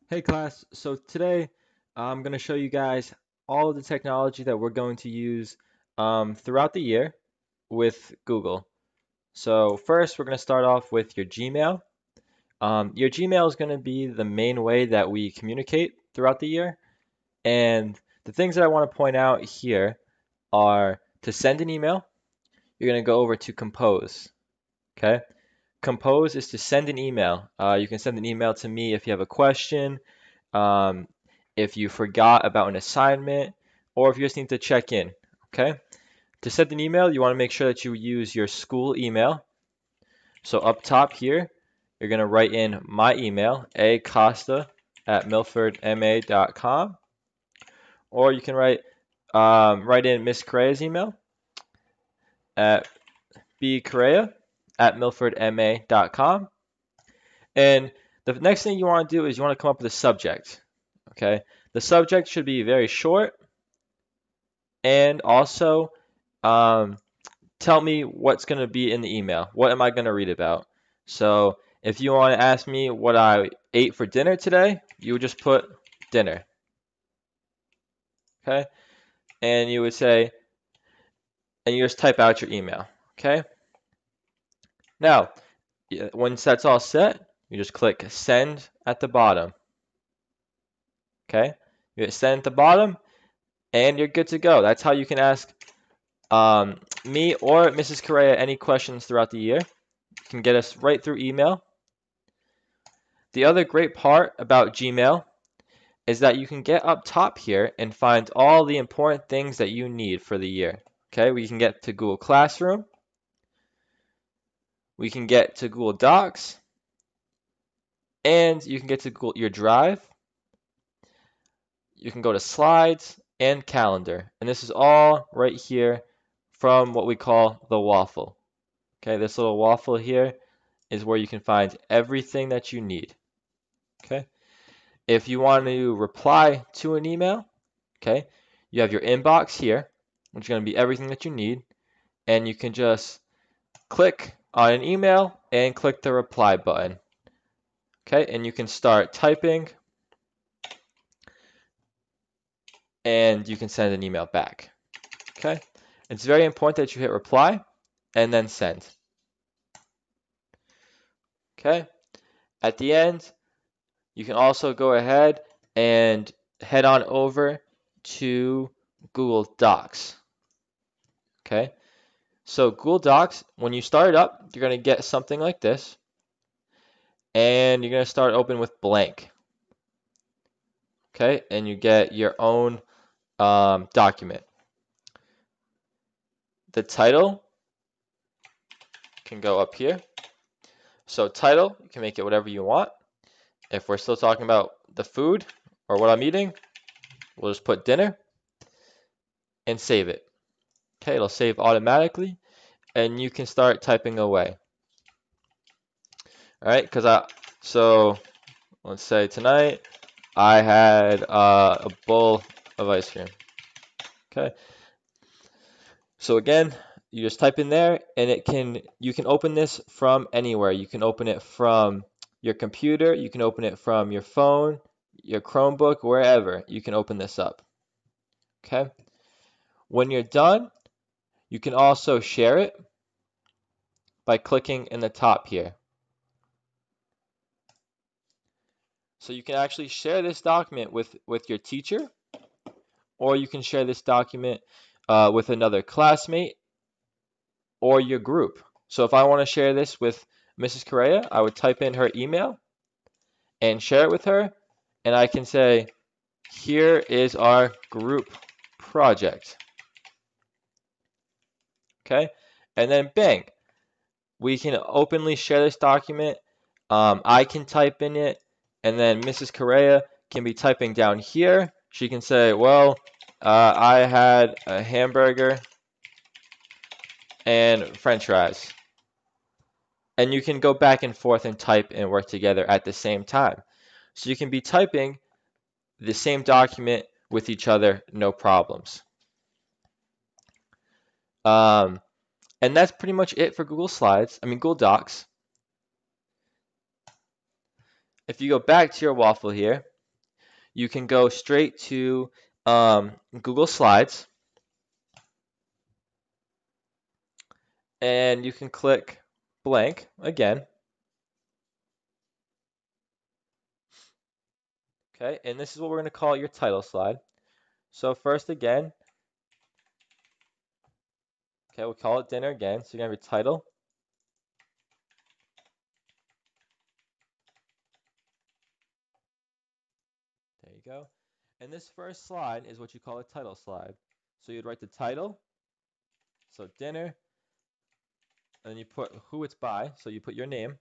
Hey class, so today I'm going to show you guys all of the technology that we're going to use throughout the year with Google. So first we're going to start off with your Gmail. Your Gmail is going to be the main way that we communicate throughout the year. And the things that I want to point out here are to send an email, you're going to go over to Compose. Okay? Compose is to send an email. You can send an email to me if you have a question, um, if you forgot about an assignment, or if you just need to check in. Okay? To send an email, you want to make sure that you use your school email. So up top here, you're going to write in my email, acosta at milfordma.com, or you can write in Miss Correa's email at bcorrea at milfordma.com. And the next thing you want to do is you want to come up with a subject. Okay, the subject should be very short, and also um, tell me what's going to be in the email. What am I going to read about? So if you want to ask me what I ate for dinner today, you would just put dinner. Okay, and you would say, and you just type out your email. Okay, now once that's all set, you just click send at the bottom. Okay, you hit send at the bottom, and you're good to go. That's how you can ask me or Mrs. Correa any questions throughout the year. You can get us right through email. The other great part about Gmail is that you can get up top here and find all the important things that you need for the year. Okay, we can get to Google Classroom, we can get to Google Docs, and you can get to Google your Drive. You can go to Slides and Calendar, and this is all right here from what we call the waffle. Okay, this little waffle here is where you can find everything that you need. Okay, if you want to reply to an email, okay, you have your inbox here, which is going to be everything that you need, and you can just click on an email and click the reply button. Okay, and you can start typing and you can send an email back. Okay, it's very important that you hit reply and then send. Okay, at the end, you can also go ahead and head on over to Google Docs. Okay, so Google Docs, when you start it up, you're going to get something like this, and you're going to start open with blank. Okay, and you get your own document. The title can go up here. So title, you can make it whatever you want. If we're still talking about the food or what I'm eating, we'll just put dinner and save it. Okay, it'll save automatically, and you can start typing away. All right, so let's say tonight I had a bowl of ice cream. Okay, so again, you just type in there, and you can open this from anywhere. You can open it from your computer, you can open it from your phone, your Chromebook, wherever. You can open this up. Okay, when you're done, you can also share it by clicking in the top here. So you can actually share this document with your teacher, or you can share this document with another classmate or your group. So if I want to share this with Mrs. Correa, I would type in her email and share it with her, and I can say, here is our group project. Okay, and then bang, we can openly share this document. I can type in it, and then Mrs. Correa can be typing down here. She can say, well, I had a hamburger and french fries. And you can go back and forth and type and work together at the same time. So you can be typing the same document with each other, no problems. And that's pretty much it for Google Docs. If you go back to your waffle here, you can go straight to Google Slides, and you can click blank again. Okay, and this is what we're going to call your title slide. So first again, okay, we'll call it dinner again. So you're going to have your title. There you go. And this first slide is what you call a title slide. So you'd write the title, so dinner, and then you put who it's by, so you put your name.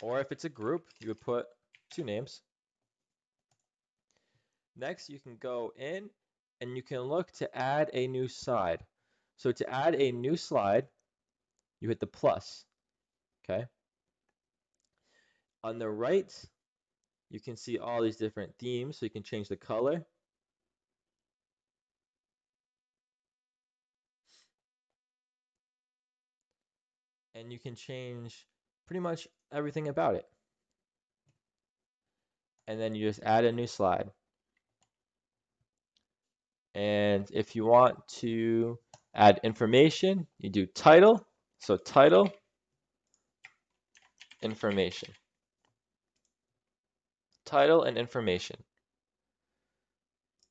Or if it's a group, you would put 2 names. Next, you can go in and you can look to add a new slide. So to add a new slide, you hit the plus, okay? On the right, you can see all these different themes, so you can change the color. And you can change pretty much everything about it. And then you just add a new slide. And if you want to add information, you do title. So title, information. Title and information.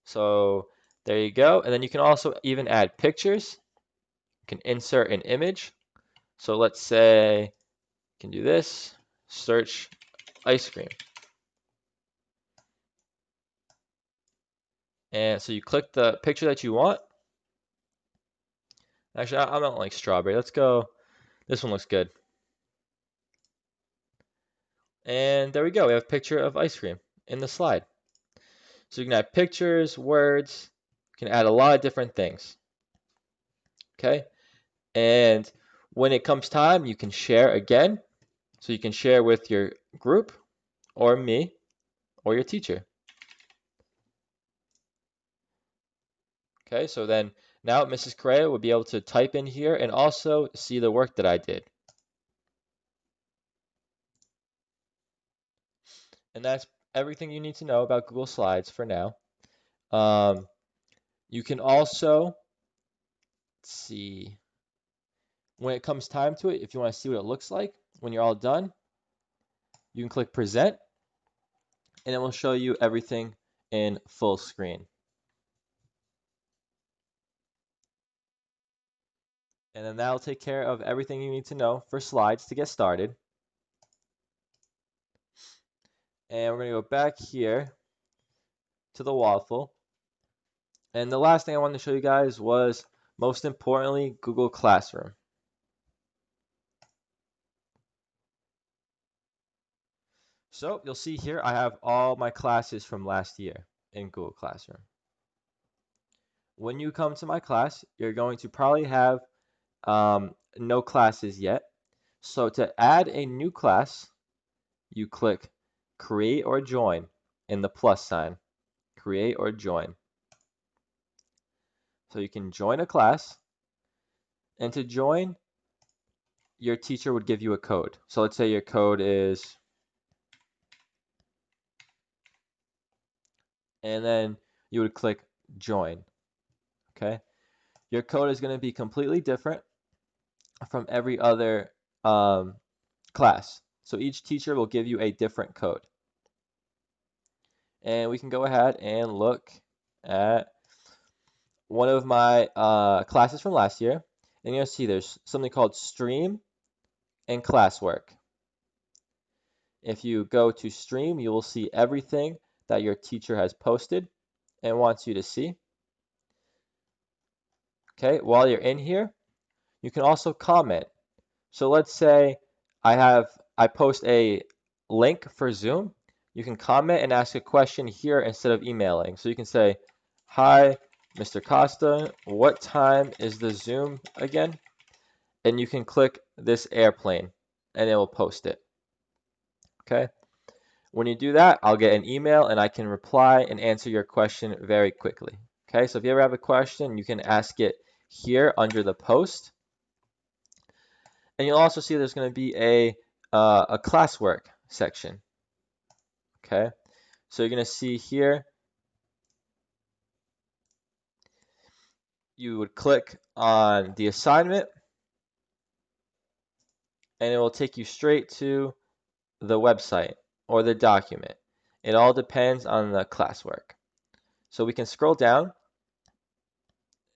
So there you go. And then you can also even add pictures. You can insert an image. So let's say you can do this, search ice cream. And so you click the picture that you want. Actually, I don't like strawberry. Let's go. This one looks good. And there we go. We have a picture of ice cream in the slide. So you can add pictures, words. You can add a lot of different things. Okay. And when it comes time, you can share again. So you can share with your group or me or your teacher. Okay, so then now Mrs. Correa will be able to type in here and also see the work that I did. And that's everything you need to know about Google Slides for now. You can also, let's see, when it comes time to it, if you want to see what it looks like, when you're all done, you can click Present, and it will show you everything in full screen. And then that'll take care of everything you need to know for slides to get started. And we're going to go back here to the waffle. And the last thing I wanted to show you guys was, most importantly, Google Classroom. So you'll see here I have all my classes from last year in Google Classroom. When you come to my class, you're going to probably have no classes yet. So to add a new class, you click Create or Join in the plus sign. Create or Join. So you can join a class, and to join, your teacher would give you a code. So let's say your code is, and then you would click Join. Okay? Your code is going to be completely different from every other class. So each teacher will give you a different code. And we can go ahead and look at one of my classes from last year. And you'll see there's something called Stream and Classwork. If you go to Stream, you will see everything that your teacher has posted and wants you to see. Okay, while you're in here, you can also comment. So let's say I post a link for Zoom. You can comment and ask a question here instead of emailing. So you can say, "Hi, Mr. Costa, what time is the Zoom again?" And you can click this airplane and it will post it. Okay? When you do that, I'll get an email and I can reply and answer your question very quickly. Okay? So if you ever have a question, you can ask it here under the post. And you'll also see there's going to be a classwork section. Okay, so you're going to see here, you would click on the assignment and it will take you straight to the website or the document. It all depends on the classwork. So we can scroll down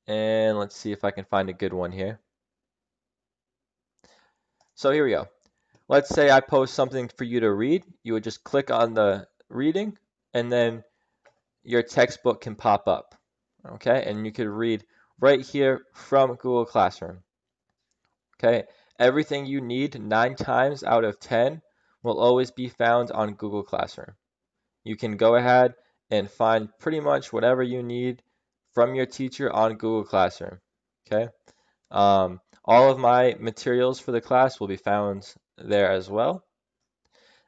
and let's see if I can find a good one here. So here we go. Let's say I post something for you to read. You would just click on the reading and then your textbook can pop up. Okay, and you could read right here from Google Classroom. Okay, everything you need 9 times out of 10 will always be found on Google Classroom. You can go ahead and find pretty much whatever you need from your teacher on Google Classroom. Okay, all of my materials for the class will be found there as well.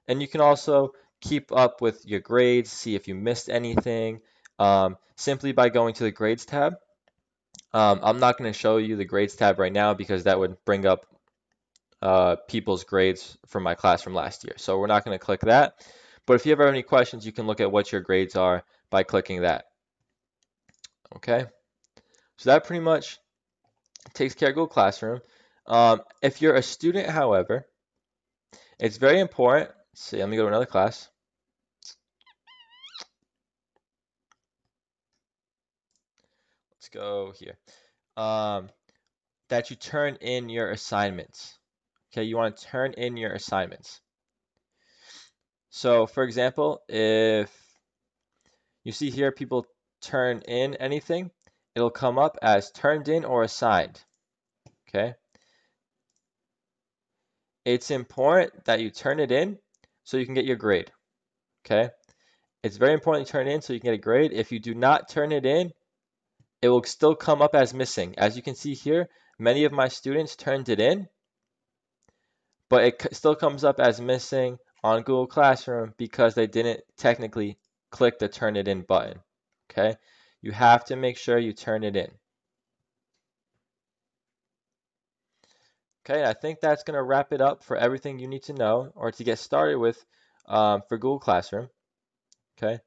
And you can also keep up with your grades, see if you missed anything, simply by going to the grades tab. I'm not going to show you the grades tab right now because that would bring up people's grades from my class from last year. So we're not going to click that. But if you ever have any questions, you can look at what your grades are by clicking that. Okay, so that pretty much takes care of Google Classroom. If you're a student, however, it's very important. Let's see, let me go to another class. Let's go here. That you turn in your assignments. Okay, you want to turn in your assignments. So, for example, if you see here people turn in anything, it'll come up as turned in or assigned. Okay, it's important that you turn it in so you can get your grade. Okay, it's very important you turn it in so you can get a grade. If you do not turn it in, it will still come up as missing. As you can see here, many of my students turned it in, but it still comes up as missing on Google Classroom because they didn't technically click the turn it in button. Okay, you have to make sure you turn it in. Okay, I think that's going to wrap it up for everything you need to know or to get started with for Google Classroom. Okay.